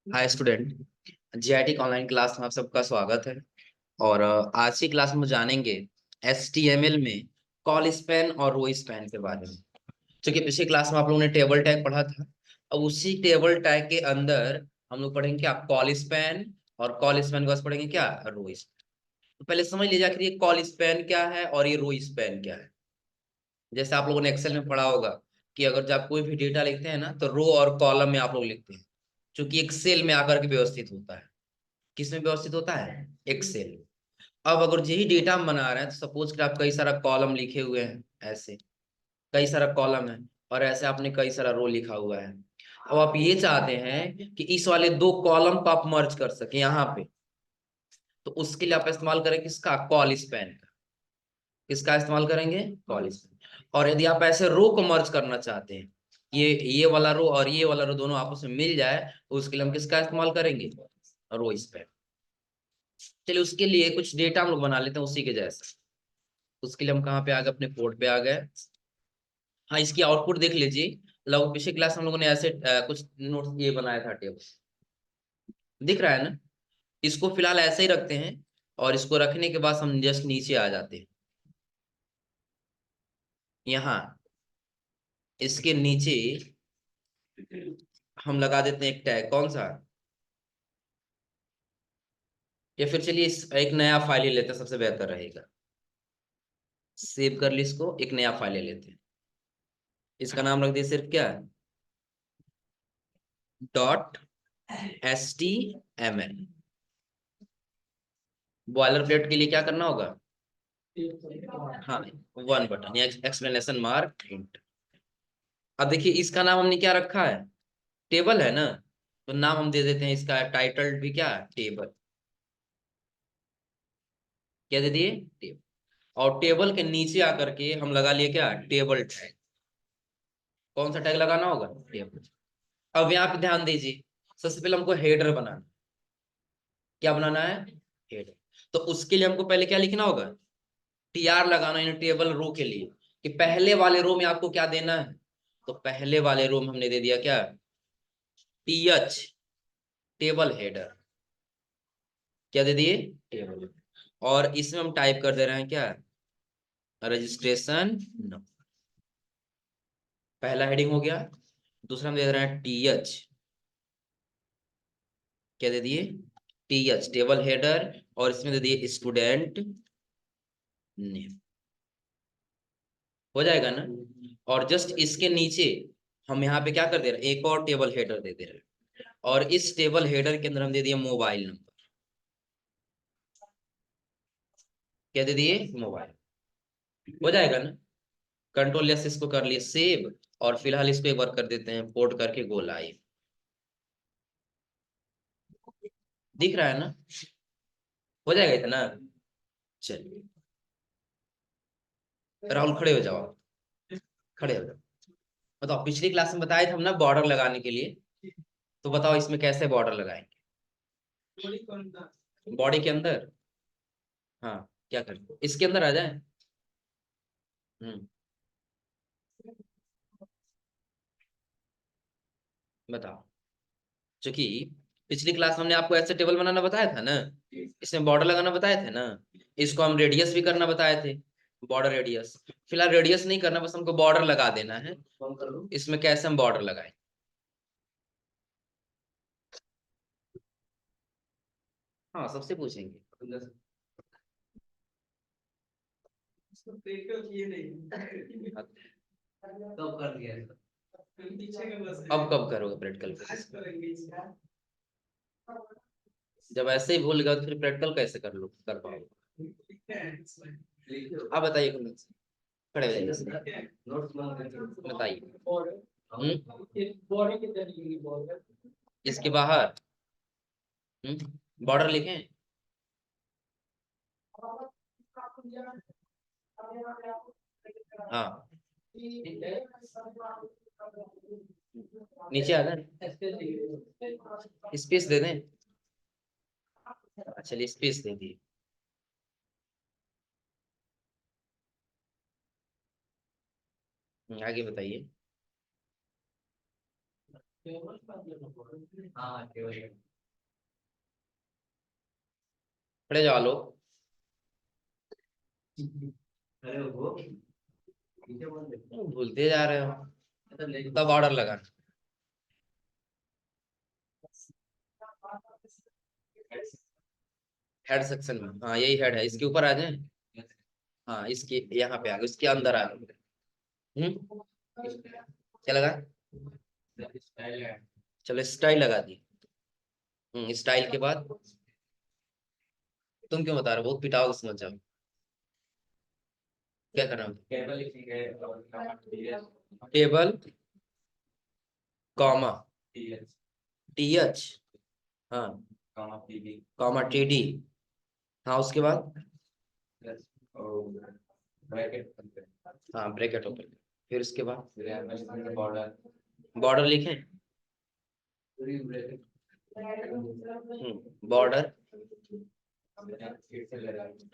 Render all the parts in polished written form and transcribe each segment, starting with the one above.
हाय student. GIT online class में आप सबका स्वागत है। और आज की क्लास में जानेंगे एचटीएमएल में कॉल स्पैन और रो स्पैन के बारे में। क्योंकि पिछली क्लास में आप लोगों ने टेबल टैग पढ़ा था। अब उसी टेबल टैग के अंदर हम लोग पढ़ेंगे क्या, कॉल स्पैन। और कॉल स्पैन के बाद पढ़ेंगे क्या, रो स्पैन। तो पहले समझ लीजिए आखिर ये कॉल स्पैन क्या है और ये रो स्पैन क्या है। जैसे आप लोगों ने एक्सेल में पढ़ा होगा कि अगर जब आप कोई भी डेटा लिखते हैं ना तो रो और कॉलम में आप लोग लिखते हैं, क्योंकि एक सेल में आकर के व्यवस्थित होता है। किस में व्यवस्थित होता है, एक्सेल। अब अगर यही डेटा हम बना रहे हैं तो सपोज कि आप कई सारा कॉलम लिखे हुए हैं, ऐसे कई सारा कॉलम है और ऐसे आपने कई सारा रो लिखा हुआ है। अब आप ये चाहते हैं कि इस वाले दो कॉलम को आप मर्ज कर सके यहाँ पे, तो उसके लिए आप इस्तेमाल करें किसका, कॉल स्पैन का। किसका इस्तेमाल करेंगे, कॉल स्पैन। और यदि आप ऐसे रो को मर्ज करना चाहते हैं, ये वाला रो और ये वाला रो दोनों आपस में मिल जाए, तो उसके लिए हम किसका इस्तेमाल करेंगे, रो स्पैन। चलिए उसके लिए कुछ डेटा हम लोग बना लेते हैं उसी के जैसा। उसके लिए हम कहाँ पे आ गए, अपने कोड पे आ गए। हाँ, इसकी आउटपुट देख लीजिए। लगभग पिछले क्लास में हम लोगों ने ऐसे कुछ नोट ये बनाया था, टेबल दिख रहा है ना। इसको फिलहाल ऐसे ही रखते हैं और इसको रखने के बाद हम जस्ट नीचे आ जाते हैं। यहाँ इसके नीचे हम लगा देते हैं एक टैग, कौन सा, या फिर चलिए एक नया फाइल ले लेते हैं, सबसे बेहतर रहेगा। सेव कर ली इसको, एक नया फाइल ले लेते हैं। इसका नाम रख दिए सिर्फ क्या, dot S T M L. Boiler plate के लिए क्या करना होगा, हाँ, वन बटन या एक्सप्लेनेशन मार्क हिंट। अब देखिए इसका नाम हमने क्या रखा है, टेबल है ना। तो नाम हम दे देते हैं इसका, टाइटल भी क्या, टेबल। क्या दे दिए, टेबल। और टेबल के नीचे आकर के हम लगा लिए क्या, टेबल टैग। कौन सा टैग लगाना होगा, टेबल। अब यहाँ पे ध्यान दीजिए, सबसे पहले हमको हेडर बनाना। क्या बनाना है, हेडर। तो उसके लिए हमको पहले क्या लिखना होगा, टीआर लगाना, यानी टेबल रो के लिए, कि पहले वाले रो में आपको क्या देना है। तो पहले वाले रो में हमने दे दिया क्या, टीएच, टेबल हेडर। क्या दे दिए, टेबल। और इसमें हम टाइप कर दे रहे हैं क्या, रजिस्ट्रेशन नंबर। पहला हेडिंग हो गया। दूसरा हम दे रहे हैं टीएच। क्या दे दिए, टीएच टेबल हेडर। और इसमें दे दिए स्टूडेंट नेम। हो जाएगा ना। और जस्ट इसके नीचे हम यहाँ पे क्या कर दे रहे हैं, एक और टेबल हेडर दे दे रहे हैं। और इस टेबल हेडर के अंदर हम दे दिए मोबाइल नंबर। क्या दे दिए, मोबाइल। हो जाएगा ना। कंट्रोल एस इसको कर लिए सेव। और फिलहाल इसको एक बार कर देते हैं पोर्ट करके गो लाइव। दिख रहा है ना, हो जाएगा इतना। चलिए राहुल खड़े हो जाओ आप। खड़े हो जाओ। बताओ पिछली क्लास में बताए थे हम ना बॉर्डर लगाने के लिए। तो बताओ इसमें कैसे बॉर्डर लगाएंगे, बॉडी के अंदर। हाँ, क्या करें, इसके अंदर आ जाए। हम्म, बताओ। क्योंकि पिछली क्लास में हमने आपको ऐसे टेबल बनाना बताया था ना, इसमें बॉर्डर लगाना बताए थे ना। इसको हम रेडियस भी करना बताए थे, बॉर्डर रेडियस। फिलहाल रेडियस नहीं करना, बस हमको बॉर्डर लगा देना है। इसमें कैसे हम बॉर्डर लगाएं, हाँ सबसे पूछेंगे। कब कर दिया है? अब कब करोगे प्रैक्टिकल, जब ऐसे ही भूल गए तो फिर प्रैक्टिकल कैसे कर लो, कर पाओगे। आप बताइए कौन सा? खड़े हो जाइए, बताइए। इसके बाहर बॉर्डर लिखें। हाँ, नीचे आ जाए, स्पेस दे दें। चलिए स्पेस दे दिए। आगे बताइए। खड़े जाओ लो। भूलते जा रहे हो, तब ऑर्डर लगाना। हेड सेक्शन में, हाँ यही हेड है, इसके ऊपर आ जाए। हाँ इसके यहाँ पे आ गए, इसके अंदर आ गए। क्या लगा? चलो स्टाइल लगा दी। स्टाइल के बाद तुम क्यों बता रहे हो? बहुत पिटाओ समझ जाओ। क्या करना है? टेबल कॉमा टीएच, हाँ कॉमा टीडी, हाँ उसके बाद हाँ ब्रैकेट ओपन, फिर उसके बाद बॉर्डर लिखें। बॉर्डर,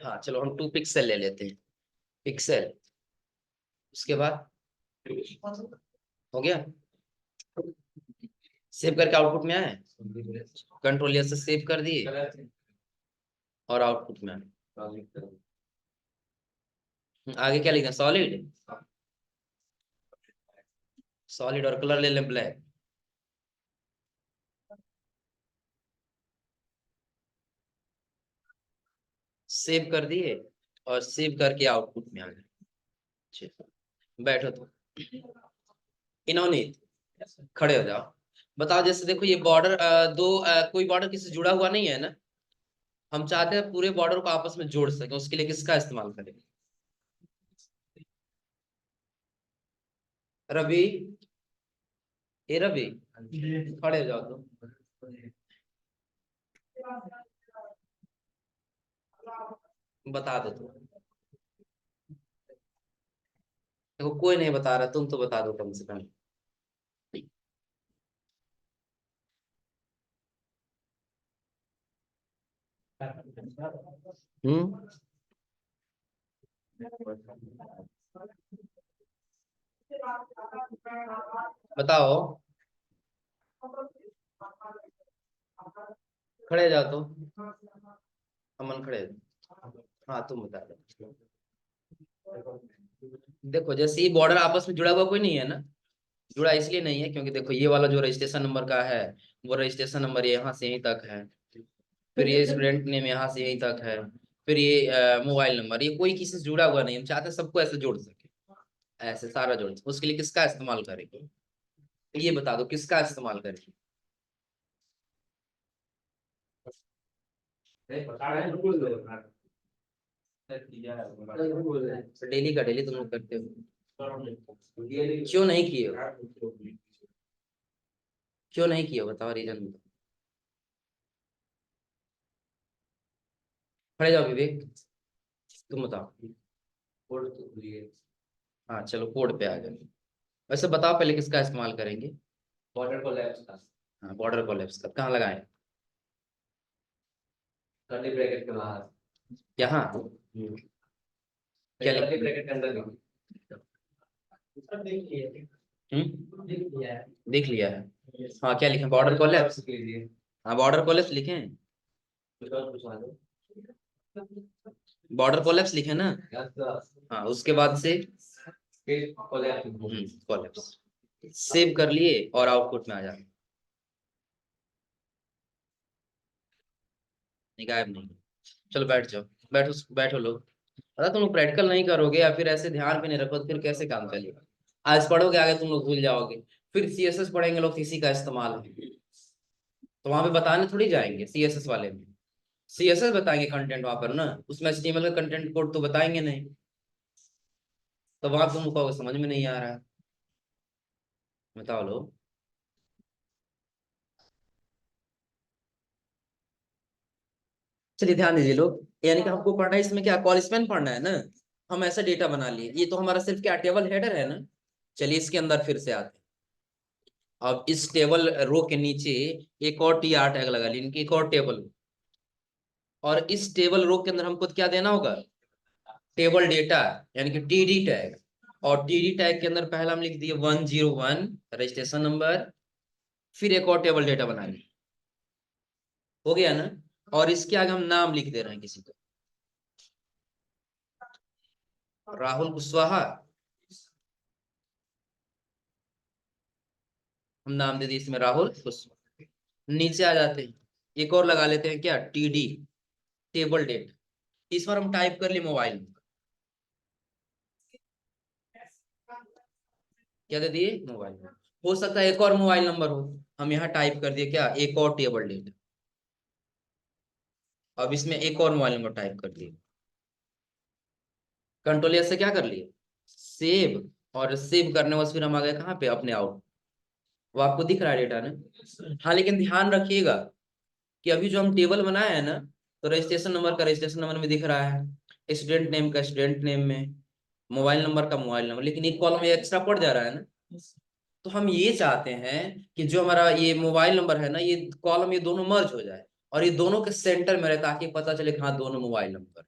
हाँ चलो हम 2 पिक्सल ले लेते हैं, पिक्सल। उसके बाद हो गया। सेव करके आउटपुट में आए, कंट्रोल एस से सेव कर दिए और आउटपुट में आए। आगे क्या लिखा? सॉलिड, सॉलिड और कलर ले लें ब्लैक। सेव कर दिए और सेव करके आउटपुट में आ गए। बैठो तो, इन्होंने खड़े हो जाओ। बताओ, जैसे देखो ये बॉर्डर कोई बॉर्डर किसी से जुड़ा हुआ नहीं है ना, हम चाहते हैं पूरे बॉर्डर को आपस में जोड़ सके, उसके लिए किसका इस्तेमाल करें? रवि, ए रवि खड़े हो जाओ तो। बता दो तुम, देखो कोई नहीं बता रहा, तुम तो बता दो कम से कम। हम्म, बताओ। खड़े जाओ तो, अमन खड़े हो। हाँ तुम बता दो। देखो जैसे ये बॉर्डर आपस में जुड़ा हुआ कोई नहीं है ना, जुड़ा इसलिए नहीं है क्योंकि देखो ये वाला जो रजिस्ट्रेशन नंबर का है, वो रजिस्ट्रेशन नंबर यहाँ से यहीं तक है, फिर ये स्टूडेंट नेम यहाँ से यहीं तक है, फिर ये मोबाइल नंबर, ये कोई किसी से जुड़ा हुआ नहीं, हम चाहते हैं सबको ऐसे जोड़ सके, ऐसे सारा जोड़ सके। उसके लिए किसका इस्तेमाल करेंगे? ये बता दो किसका इस्तेमाल करेंगे? डेली का डेली तुम लोग करते हो, क्यों नहीं किए हो? क्यों नहीं किए हो बताओ, रीजन बताओ। खड़े जाओ विवेक, तुम बताओ। हाँ चलो कोड पे आ गए। वैसे बताओ पहले किसका इस्तेमाल करेंगे? बॉर्डर कोलैप्स का। हाँ बॉर्डर कोलैप्स का कहाँ लगाए? कर्ली ब्रैकेट के बाहर, यहाँ। क्या कर्ली ब्रैकेट के अंदर देख लिया है। हाँ क्या लिखे? Border collapse. हाँ बॉर्डर कोलैप्स लिखे हैं, बॉर्डर कोलैप्स लिखे ना। हाँ उसके बाद से कोलैप्स, सेव कर लिए और आउटपुट में आ जाए। गायब नहीं। चलो बैठ जाओ, बैठो बैठो लोग। अगर तुम लोग प्रैक्टिकल नहीं करोगे या फिर ऐसे ध्यान पे नहीं रखो तो फिर कैसे काम चलेगा? आज पढ़ोगे आगे तुम लोग भूल जाओगे, फिर सीएसएस पढ़ेंगे लोग, इसी का इस्तेमाल है, तो वहां पे बताने थोड़ी जाएंगे सीएसएस वाले में। सीएसएस बताएंगे कंटेंट वहां पर ना, उसमें एचटीएमएल का कंटेंट कोड तो बताएंगे नहीं, तो वहां तुम को समझ में नहीं आ रहा है। बताओ लोग। चलिए ध्यान दीजिए लोग, यानी कि हमको पढ़ना है इसमें क्या, कॉल स्पैन पढ़ना है ना। हम ऐसा डेटा बना लिए, ये तो हमारा सिर्फ क्या टेबल हेडर है ना। चलिए इसके अंदर फिर से आते हैं। अब इस टेबल रो के नीचे एक और टी आर टैग लगा ली, इनकी एक और टेबल, और इस टेबल रो के अंदर हमको क्या देना होगा? टेबल डेटा, यानी कि टीडी टैग। और टीडी टैग के अंदर पहला हम लिख दिए 101 रजिस्ट्रेशन नंबर, फिर एक और टेबल डेटा बना ली, हो गया ना। और इसके आगे हम नाम लिख दे रहे हैं किसी को, राहुल कुशवाहा, हम नाम दे दिए इसमें राहुल कुशवाहा। नीचे आ जाते हैं, एक और लगा लेते हैं क्या, टीडी, टेबल डेट। इस पर हम टाइप कर लिए मोबाइल नंबर, क्या दे दिए, मोबाइल नंबर। हो सकता है एक और मोबाइल नंबर हो, हम यहाँ टाइप कर दिए क्या, एक और टेबल डेट। अब इसमें एक और मोबाइल नंबर टाइप कर दिए, कंट्रोल एस से क्या कर लिए, सेव। और सेव करने के बाद फिर हम आ गए कहाँ पे, अपने आउट। वो आपको दिख रहा है डेटा ना। हाँ लेकिन ध्यान रखिएगा कि अभी जो हम टेबल बनाया है ना, तो रजिस्ट्रेशन नंबर का रजिस्ट्रेशन नंबर में दिख रहा है, स्टूडेंट नेम का स्टूडेंट नेम में, मोबाइल नंबर का मोबाइल नंबर, लेकिन एक कॉलम एक्स्ट्रा पड़ जा रहा है ना। तो हम ये चाहते हैं कि जो हमारा ये मोबाइल नंबर है ना, ये कॉलम ये दोनों मर्ज हो जाए और ये दोनों के सेंटर में रहे, ताकि पता चले कि हाँ दोनों मोबाइल नंबर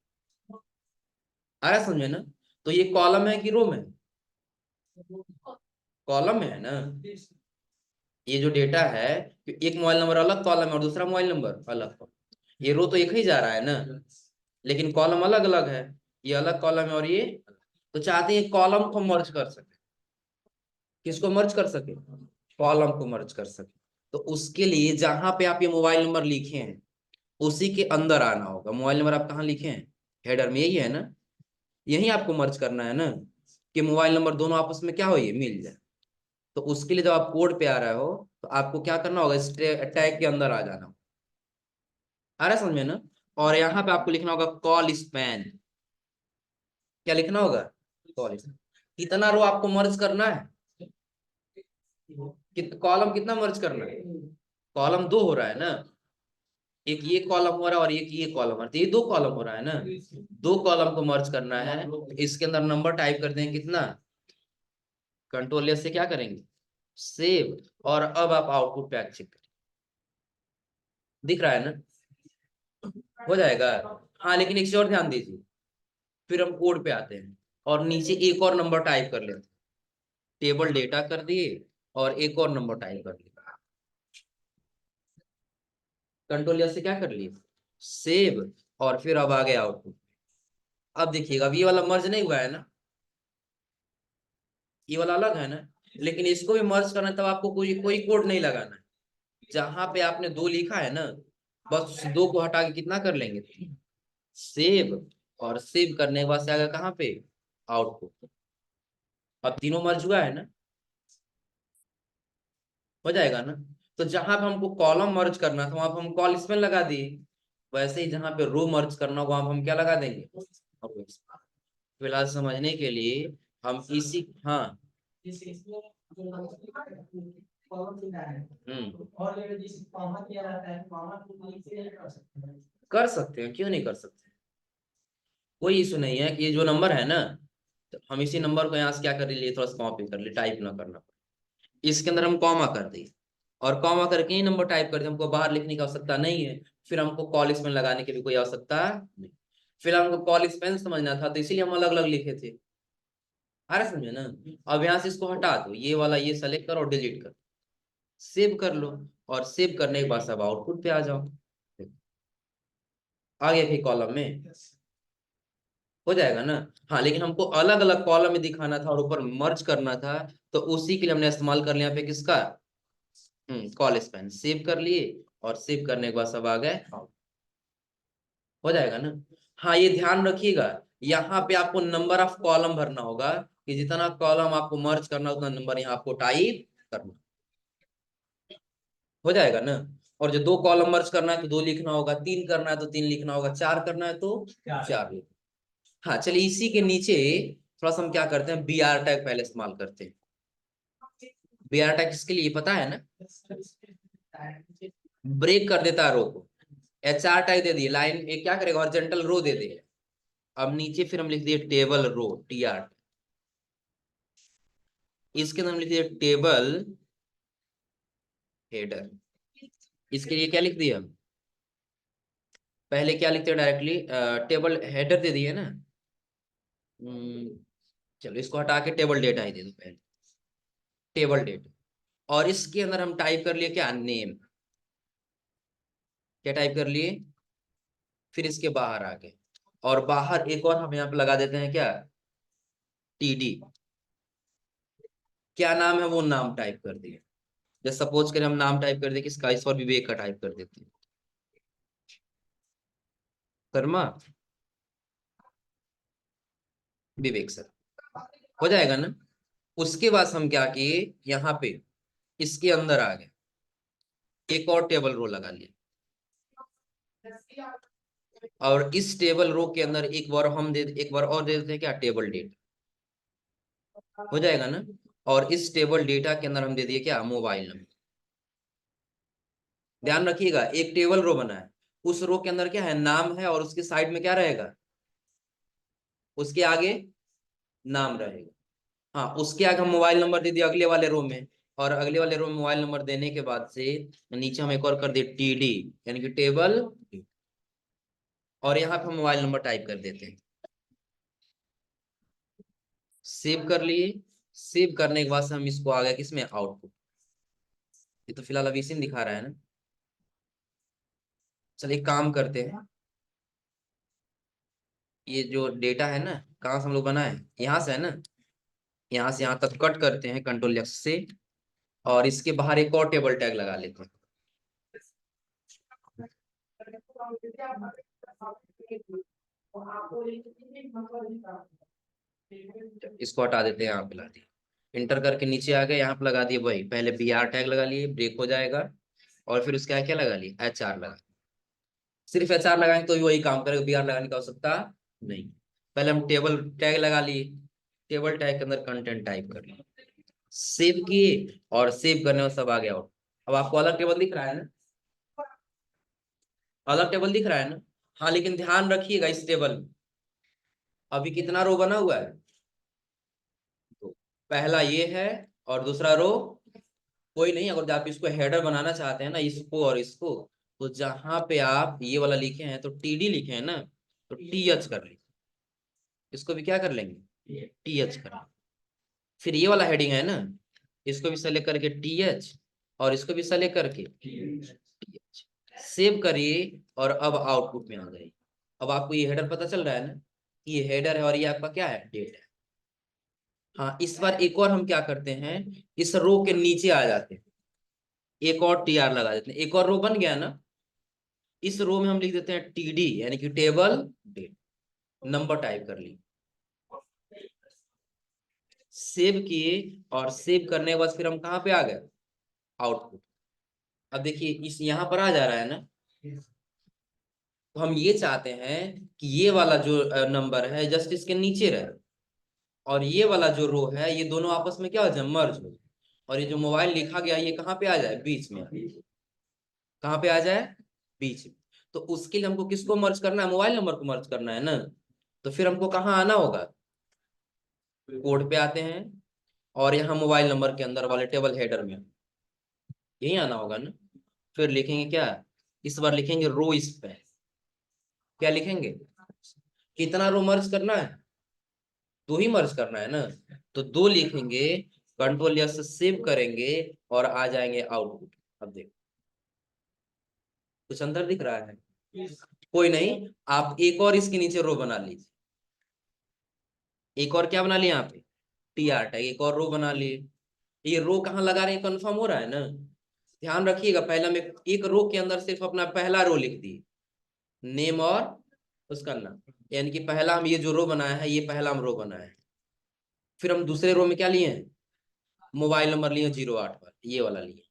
आ रहा है, समझे ना। तो ये कॉलम है कि रो में, कॉलम में है ना। ये जो डेटा है, एक मोबाइल नंबर अलग कॉलम है और दूसरा मोबाइल नंबर अलग, ये रो तो एक ही जा रहा है ना, लेकिन कॉलम अलग अलग है, ये अलग कॉलम है और ये। तो चाहते हैं कॉलम को मर्ज कर सके, किसको मर्ज कर सके, कॉलम को मर्ज कर सके। तो उसके लिए जहां पे आप ये मोबाइल नंबर लिखे हैं उसी के अंदर आना होगा। मोबाइल नंबर आप कहाँ लिखे हैं, हेडर में, यही है ना, यही आपको मर्ज करना है ना, कि मोबाइल नंबर दोनों आपस में क्या हो, ये मिल जाए। तो उसके लिए जब आप कोड पे आ रहे हो तो आपको क्या करना होगा, इस टैग के अंदर आ जाना, आ रहा है समझ में ना। और यहाँ पे आपको लिखना होगा कॉल स्पैन, क्या लिखना होगा, कॉल स्पैन। कितना रो आपको मर्ज करना है, कॉलम कितना मर्ज करना है, कॉलम दो हो रहा है ना, एक ये कॉलम हो रहा है और एक ये कॉलम हो रहा है, तो ये दो कॉलम हो रहा है ना, दो कॉलम को मर्ज करना है। तो इसके अंदर नंबर टाइप करते हैं कितना, कंट्रोल एस से क्या करेंगे, सेव। और अब आप आउटपुट पे चेक करें, दिख रहा है ना, हो जाएगा। हाँ लेकिन एक चीज और ध्यान दीजिए, फिर हम कोड पे आते हैं और नीचे एक और नंबर टाइप कर लेते हैं, टेबल डेटा कर दिए और एक और नंबर टाइप कर दिया, कंट्रोल एस से क्या कर लिए, सेव। और फिर अब आ गया आउटपुट। अब देखिएगा, अब ये वाला मर्ज नहीं हुआ है ना, ये वाला अलग है ना, लेकिन इसको भी मर्ज करना है, तब आपको कोई कोई कोड नहीं लगाना है। जहां पे आपने दो लिखा है ना, बस उस दो को हटा के कितना कर लेंगे, सेव। और सेव करने के बाद से आगे कहाँ पे, आउटपुट। अब तीनों मर्ज हुआ है ना, हो जाएगा ना। तो जहां पे हमको कॉलम मर्ज करना था वहां पे हम कॉल स्पेल लगा दिए, वैसे ही जहां पे रो मर्ज करना होगा वहां पे हम क्या लगा देंगे, row space। फिलहाल समझने के लिए हम इसी, हाँ, कर सकते हैं, क्यों नहीं कर सकते, कोई इशू नहीं है। कि ये जो नंबर है ना, तो हम इसी नंबर को यहाँ से क्या कर लिए, थोड़ा सा कॉपी कर लिए, टाइप ना करना पड़े। इसके अंदर हम कॉमा कर दिए और कॉमा करके ही नंबर टाइप कर दिए, हमको बाहर लिखने की आवश्यकता नहीं है। फिर हमको कॉल स्पेन लगाने की भी कोई आवश्यकता नहीं। फिलहाल हमको कॉल स्पेन समझना था, तो इसीलिए हम अलग अलग लिखे थे, आ रहा समझे ना। अब यहाँ से इसको हटा दो, ये वाला ये सेलेक्ट करो और डिलीट कर, सेव कर लो। और सेव करने के बाद सब आउटपुट पे आ जाओ, आ गया फिर कॉलम में, हो जाएगा ना। हाँ लेकिन हमको अलग अलग कॉलम में दिखाना था और ऊपर मर्ज करना था, तो उसी के लिए हमने इस्तेमाल कर लिया यहाँ पे किसका, कॉल स्पैन। सेव कर लिए और सेव करने के बाद सब आ गए, हो जाएगा ना। हाँ ये ध्यान रखिएगा, यहाँ पे आपको नंबर ऑफ कॉलम भरना होगा, कि जितना कॉलम आपको मर्ज करना उतना नंबर यहाँ आपको टाइप करना, हो जाएगा ना। और जो दो कॉलम मर्ज करना है तो दो लिखना होगा, तीन करना है तो तीन लिखना होगा, चार करना है तो चार लिखना। हाँ चलिए, इसी के नीचे थोड़ा सा हम क्या करते हैं, बी आर टैग पहले इस्तेमाल करते हैं। बी आर टैग किसके लिए पता है ना, ब्रेक कर देता है रो को। एच आर टैग दे दिए, लाइन एक क्या करेगा, हॉरिजॉन्टल रो दे देगा। अब नीचे फिर हम लिख दिए टेबल रो, टी आर, इसके अंदर हम लिख दिए टेबल हेडर। इसके लिए क्या लिख दिया, पहले क्या लिखते हैं डायरेक्टली, टेबल हेडर दे दिए ना। हम्म, चलो इसको हटा के टेबल डेटा ही दे दो पहले, टेबल डेटा। और इसके अंदर हम टाइप कर लिए क्या, नेम, क्या टाइप कर लिए, फिर इसके बाहर आ गए, और बाहर एक और हम यहाँ पे लगा देते हैं क्या, टीडी, क्या नाम है वो नाम टाइप कर दिए। जैसे सपोज करें हम नाम टाइप कर दे किसका, ईश्वर विवेक का टाइप कर देते हैं, शर्मा विवेक सर, हो जाएगा ना। उसके बाद हम क्या किए, यहाँ पे इसके अंदर आ गए, एक और टेबल रो लगा लिया, और इस टेबल रो के अंदर एक बार और दे देते हैं क्या, टेबल डेट, हो जाएगा ना। और इस टेबल डेटा के अंदर हम दे दिए क्या, मोबाइल नंबर। ध्यान रखिएगा, एक टेबल रो बना है, उस रो के अंदर क्या है, नाम है, और उसके साइड में क्या रहेगा, उसके आगे नाम रहेगा। हाँ, उसके आगे हम मोबाइल नंबर दे दिया अगले वाले रो में, और अगले वाले रो में मोबाइल नंबर देने के बाद से नीचे हम एक और कर दिए टीडी, यानी कि टेबल, और यहाँ पे हम मोबाइल नंबर टाइप कर देते हैं। सेव कर लिए। सेव करने के बाद से हम इसको आ गए किसमें, आउटपुट। ये तो फिलहाल अभी इसी में दिखा रहा है ना। चलिए काम करते हैं, ये जो डेटा है ना, कहाँ से हम लोग बनाए, यहाँ से है ना, यहाँ से यहाँ तक कट करते हैं कंट्रोल एक्स से, और इसके बाहर एक और टेबल टैग लगा लेते हैं। इसको हटा देते हैं, यहाँ पे ला दिए, इंटर करके नीचे आ गए, यहाँ पे लगा दिए वही, पहले बी आर टैग लगा लिए, ब्रेक हो जाएगा, और फिर उसके आगे क्या लगा लिए, एच आर लगा। सिर्फ एच आर लगाएंगे तो भी वही काम करेगा, बी आर लगाने की आवश्यकता नहीं। पहले हम टेबल टैग लगा लिए, टेबल टैग के अंदर कंटेंट टाइप कर लिए, सेव किए, और सेव करने में सब आ गया। अब आपको अलग टेबल दिख रहा है ना, अलग टेबल दिख रहा है ना। हाँ, लेकिन ध्यान रखिएगा, इस टेबल में अभी कितना रो बना हुआ है, तो पहला ये है, और दूसरा रो कोई नहीं। अगर आप इसको हेडर बनाना चाहते हैं ना, इसको और इसको, तो जहां पे आप ये वाला लिखे हैं तो टीडी लिखे हैं ना, तो टी एच कर लेंगे, इसको भी क्या कर लेंगे, टी एच कर लेंगे। फिर ये वाला हेडिंग है ना, इसको भी सेलेक्ट करके टी एच, और इसको भी सेलेक्ट करके टी एच, सेव करिए, और अब आउटपुट में आ जाइए। अब आपको ये हेडर पता चल रहा है ना, कि ये हेडर है और ये आपका क्या है, डेट है। हाँ, इस बार एक और हम क्या करते हैं, इस रो के नीचे आ जाते हैं, एक और टी आर लगा देते हैं, एक और रो बन गया ना। इस रो में हम लिख देते हैं टीडी, यानी कि टेबल डेट, नंबर टाइप कर ली, सेव किए, और सेव करने के बाद फिर हम कहाँ पे आ गए, आउटपुट। अब देखिए, इस यहाँ पर आ जा रहा है ना, तो हम ये चाहते हैं कि ये वाला जो नंबर है जस्ट इसके नीचे रहे, और ये वाला जो रो है ये दोनों आपस में क्या हो जाए, मर्ज हो जाए, और ये जो मोबाइल लिखा गया ये कहाँ पे आ जाए, बीच में। कहाँ पे आ जाए, बीच में। तो उसके लिए हमको किसको मर्ज करना है, मोबाइल नंबर को मर्ज करना है ना। तो फिर हमको कहाँ आना होगा, कोड पे आते हैं, और यहाँ मोबाइल नंबर के अंदर वाले टेबल हेडर में यही आना होगा ना। फिर लिखेंगे क्या, इस बार लिखेंगे रो इस पे, क्या लिखेंगे, कितना रो मर्ज करना है, दो ही मर्ज करना है ना, तो दो लिखेंगे, कंट्रोल या से सेव करेंगे, और आ जाएंगे आउटपुट। अब देखो, कुछ अंदर दिख रहा है, कोई नहीं, आप एक और इसके नीचे रो बना लीजिए, एक और क्या बना लिए यहाँ पे, टी आर टैग, एक और रो बना लिए। ये रो कहाँ लगा रहे हैं, कंफर्म हो रहा है ना। ध्यान रखिएगा, पहला में एक रो के अंदर सिर्फ अपना पहला रो लिख दिए, नेम और उसका नाम, यानी कि पहला हम ये जो रो बनाया है, ये पहला हम रो बनाया है। फिर हम दूसरे रो में क्या लिए हैं, मोबाइल नंबर लिए 08 पर, ये वाला लिए,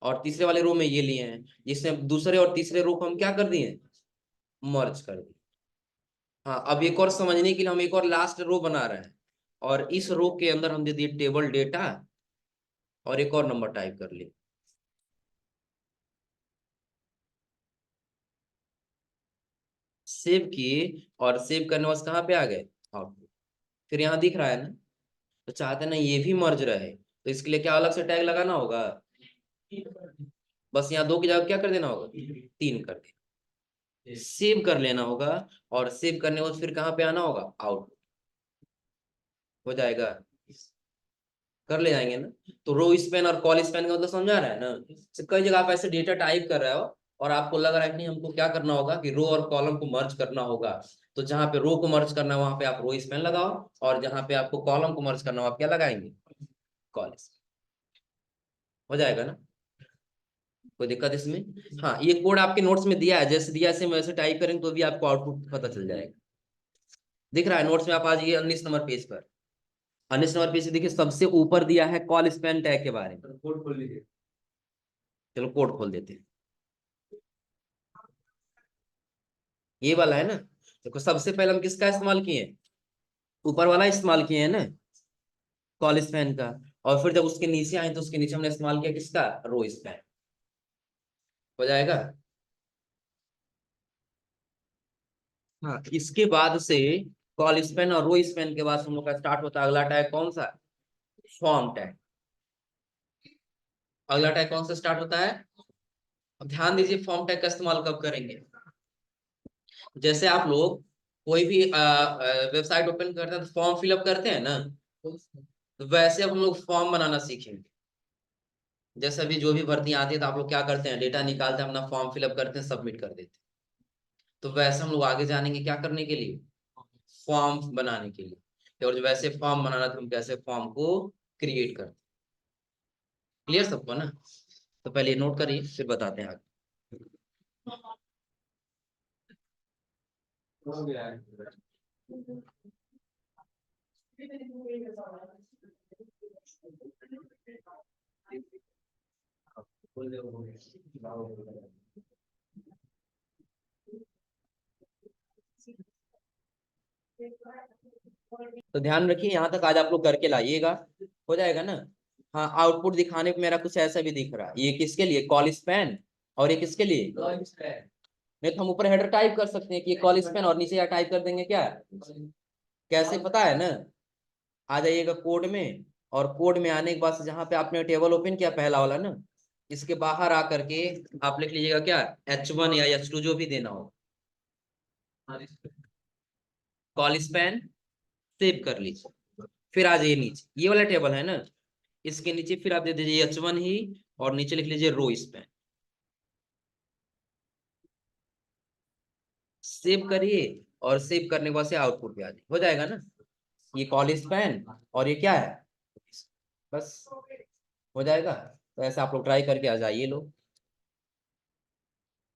और तीसरे वाले रो में ये लिए हैं, जिसमें दूसरे और तीसरे रो को हम क्या कर दिए, मर्ज कर दिए। हाँ, अब एक और समझने के लिए हम एक और लास्ट रो बना रहे हैं, और इस रो के अंदर हम दे दिए टेबल डेटा, और एक और नंबर टाइप कर लिए, सेव किए, और सेव करने वास्ते कहाँ पे आ गए, आउटपुट। फिर यहाँ दिख रहा है ना, तो चाहते हैं ना ये भी मर्ज रहे, तो इसके लिए क्या अलग से टैग लगाना होगा, बस यहाँ दो की जगह क्या कर देना होगा, तीन कर देना, सेव कर लेना होगा, और सेव करने के बाद फिर कहाँ पे आना होगा, आउट, हो जाएगा। कर ले जाएंगे ना। तो रो स्पैन और कॉल स्पैन का मतलब समझा रहा है ना। तो कई जगह आप ऐसे डेटा टाइप कर रहे हो और आपको लग रहा है कि नहीं हमको क्या करना होगा कि रो और कॉलम को मर्ज करना होगा। तो जहां पे रो को मर्ज करना है वहां पे आप रो स्पैन लगाओ, और जहां पे आपको कॉलम को मर्ज करना हो आप क्या लगाएंगे, कॉल स्पैन। हो जाएगा ना, कोई दिक्कत इसमें। हाँ, ये कोड आपके नोट्स में दिया है, जैसे दिया सेम वैसे टाइप करेंगे तो भी आपको आउटपुट पता चल जाएगा। दिख रहा है नोट्स में, आप आ जाइए 19 नंबर पेज पर। 19 नंबर पेज देखिए, सबसे ऊपर दिया है कॉल स्पैन टैग के बारे में। कोड खोल लीजिए। चलो कोड खोल देते हैं, ये वाला है ना। देखो सबसे पहले हम किसका इस्तेमाल किए, ऊपर वाला इस्तेमाल किए हैं ना, कॉल स्पैन का। और फिर जब उसके नीचे आए तो उसके नीचे हमने इस्तेमाल किया किसका, रो स्पैन। हो जाएगा। हाँ, इसके बाद से कॉल स्पैन और रो स्पैन के बाद हम लोग का स्टार्ट होता है अगला टैग, कौन सा, फॉर्म टैग। अगला टैग कौन सा स्टार्ट होता है। अब ध्यान दीजिए फॉर्म टैग का इस्तेमाल कब करेंगे, जैसे आप लोग कोई भी वेबसाइट ओपन करते हैं तो फॉर्म फिलअप करते हैं ना, तो वैसे अब हम लोग फॉर्म बनाना सीखेंगे। जैसे अभी जो भी भर्ती आती है तो आप लोग क्या करते हैं, डेटा निकालते हैं, अपना फॉर्म फिलअप करते हैं, सबमिट कर देते हैं। तो वैसे हम लोग आगे जानेंगे क्या करने के लिए, फॉर्म बनाने के लिए। और जो वैसे फॉर्म बनाना तो हम कैसे फॉर्म को क्रिएट करते हैं। क्लियर सबको ना। तो पहले नोट करिए फिर बताते हैं आगे। तो ध्यान रखिए यहाँ तक आज आप लोग करके लाइएगा, हो जाएगा ना। हाँ, आउटपुट दिखाने पे मेरा कुछ ऐसा भी दिख रहा है, ये किसके लिए, कॉल स्पैन, और ये किसके लिए, नहीं तो हम ऊपर हेडर टाइप कर सकते हैं कि ये कॉल स्पैन, और नीचे या टाइप कर देंगे क्या, कैसे पता है ना। आ जाइएगा कोड में, और कोड में आने के बाद से जहां पे आपने टेबल ओपन किया पहला वाला ना, इसके बाहर आकर के आप लिख लीजिएगा क्या, H1 या H2 जो भी देना हो, कॉल स्पैन सेव कर लीजिए। फिर आ जाइए नीचे, ये वाला टेबल है ना, इसके नीचे फिर आप दे दीजिए H1 ही, और नीचे लिख लीजिए रो स्पैन। सेव करिए, और सेव करने के बाद से आउटपुट पे आ जाए, हो जाएगा ना। ये कॉल स्पैन और ये क्या है, बस हो जाएगा। तो ऐसे आप लोग ट्राई करके आ जाइए लोग।